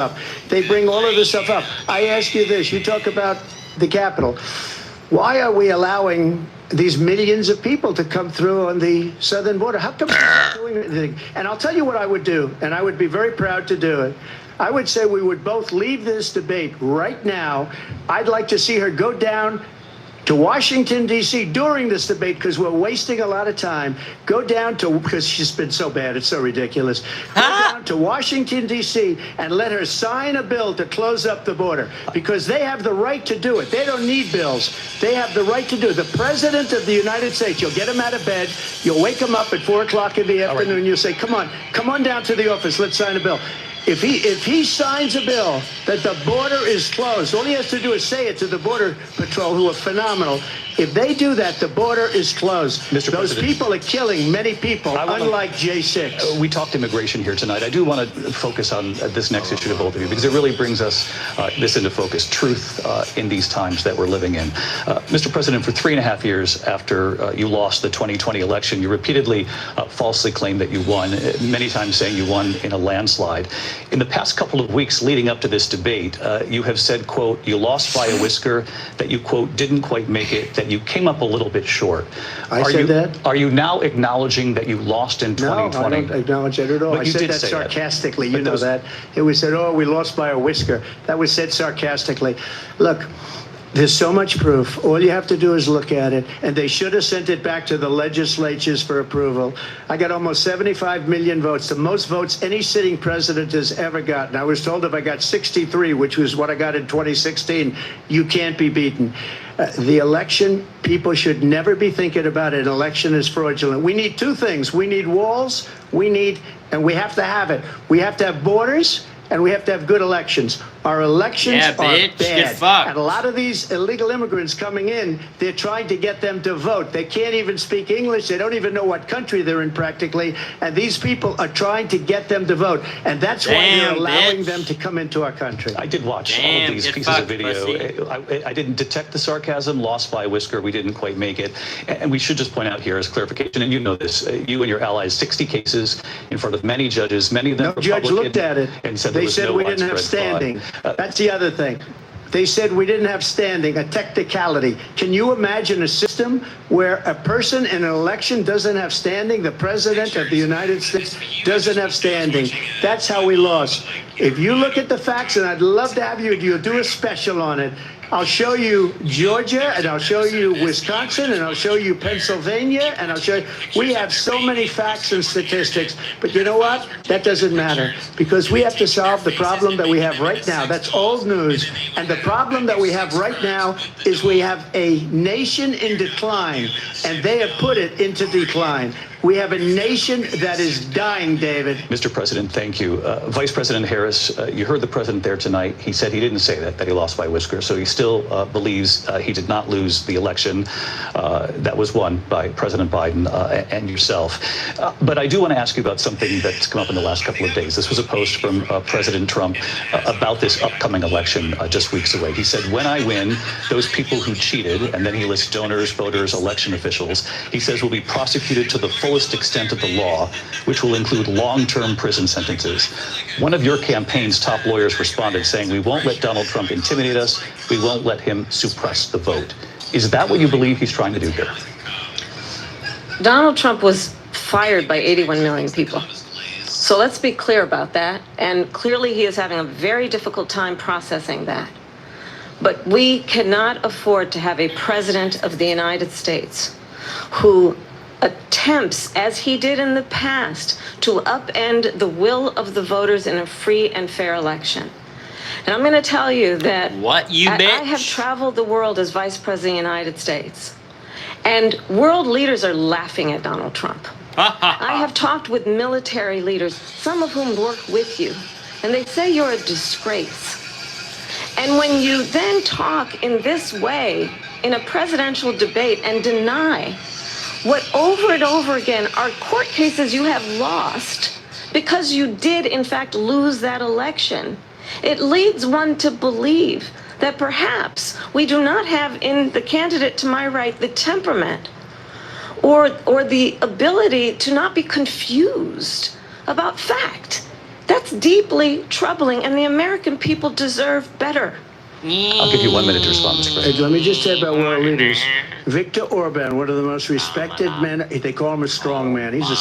up. They bring all of this stuff up. I ask you this. You talk about the Capitol. Why are we allowing these millions of people to come through on the southern border? How come we're not doing anything? And I'll tell you what I would do, and I would be very proud to do it. I would say we would both leave this debate right now. I'd like to see her go down to Washington, D.C. during this debate, because we're wasting a lot of time. Go down to, because she's been so bad, it's so ridiculous. Go down to Washington, D.C. and let her sign a bill to close up the border, because they have the right to do it. They don't need bills. They have the right to do it. The President of the United States, you'll get him out of bed, you'll wake him up at 4 o'clock in the afternoon, and you'll say, come on down to the office, let's sign a bill. If he signs a bill that the border is closed, all he has to do is say it to the Border Patrol, who are phenomenal. If they do that, the border is closed. Mr. Those President, people are killing many people, unlike J6. We talked immigration here tonight. I do want to focus on this next issue to both of you, because it really brings us this into focus, truth in these times that we're living in. Mr. President, for 3.5 years after you lost the 2020 election, you repeatedly falsely claimed that you won, many times saying you won in a landslide. In the past couple of weeks leading up to this debate, you have said, quote, you lost by a whisker, that you, quote, didn't quite make it, that you came up a little bit short. I said that? Are you now acknowledging that you lost in 2020? No, I don't acknowledge that at all. But I said that sarcastically. You know that. It was said, oh, we lost by a whisker. That was said sarcastically. Look, there's so much proof. All you have to do is look at it. And they should have sent it back to the legislatures for approval. I got almost 75 million votes, the most votes any sitting president has ever gotten. I was told if I got 63, which was what I got in 2016, you can't be beaten. The election, people should never be thinking about it. An election is fraudulent. We need two things. We need walls. And we have to have it. We have to have borders, and we have to have good elections. Our elections are bad. And a lot of these illegal immigrants coming in, they're trying to get them to vote. They can't even speak English. They don't even know what country they're in practically. And these people are trying to get them to vote. And that's why they're allowing them to come into our country. I did watch all of these pieces of video. I didn't detect the sarcasm, lost by a whisker. We didn't quite make it. And we should just point out here as clarification, and you know this, you and your allies, 60 cases in front of many judges, many of them No judge looked at it. And said they said we didn't have standing. That's the other thing. They said we didn't have standing, a technicality. Can you imagine a system where a person in an election doesn't have standing? The President of the United States doesn't have standing. That's how we lost. If you look at the facts, and I'd love to have you do a special on it, I'll show you Georgia, and I'll show you Wisconsin, and I'll show you Pennsylvania, and I'll show you. We have so many facts and statistics, but you know what? That doesn't matter, because we have to solve the problem that we have right now. That's old news. And the problem that we have right now is we have a nation in decline, and they have put it into decline. We have a nation that is dying, David. Mr. President, thank you. Vice President Harris, you heard the president there tonight. He said he didn't say that he lost by a whisker. So he still believes he did not lose the election that was won by President Biden and yourself. But I do want to ask you about something that's come up in the last couple of days. This was a post from President Trump about this upcoming election just weeks away. He said, when I win, those people who cheated, and then he lists donors, voters, election officials, he says will be prosecuted to the fullest extent of the law, which will include long-term prison sentences. One of your campaign's top lawyers responded saying, we won't let Donald Trump intimidate us. We won't let him suppress the vote. Is that what you believe he's trying to do here? Donald Trump was fired by 81 million people. So let's be clear about that. And clearly he is having a very difficult time processing that. But we cannot afford to have a president of the United States who attempts, as he did in the past, to upend the will of the voters in a free and fair election. And I'm going to tell you that I have traveled the world as Vice President of the United States, and world leaders are laughing at Donald Trump. I have talked with military leaders, some of whom work with you, and they say you're a disgrace. And when you then talk in this way in a presidential debate and deny what over and over again are court cases you have lost because you did in fact lose that election, it leads one to believe that perhaps we do not have in the candidate to my right the temperament or the ability to not be confused about fact. That's deeply troubling, and the American people deserve better. I'll give you 1 minute to respond, Mr. President. Let me just say about world leaders. Viktor Orban, one of the most respected men, they call him a strong man. He's a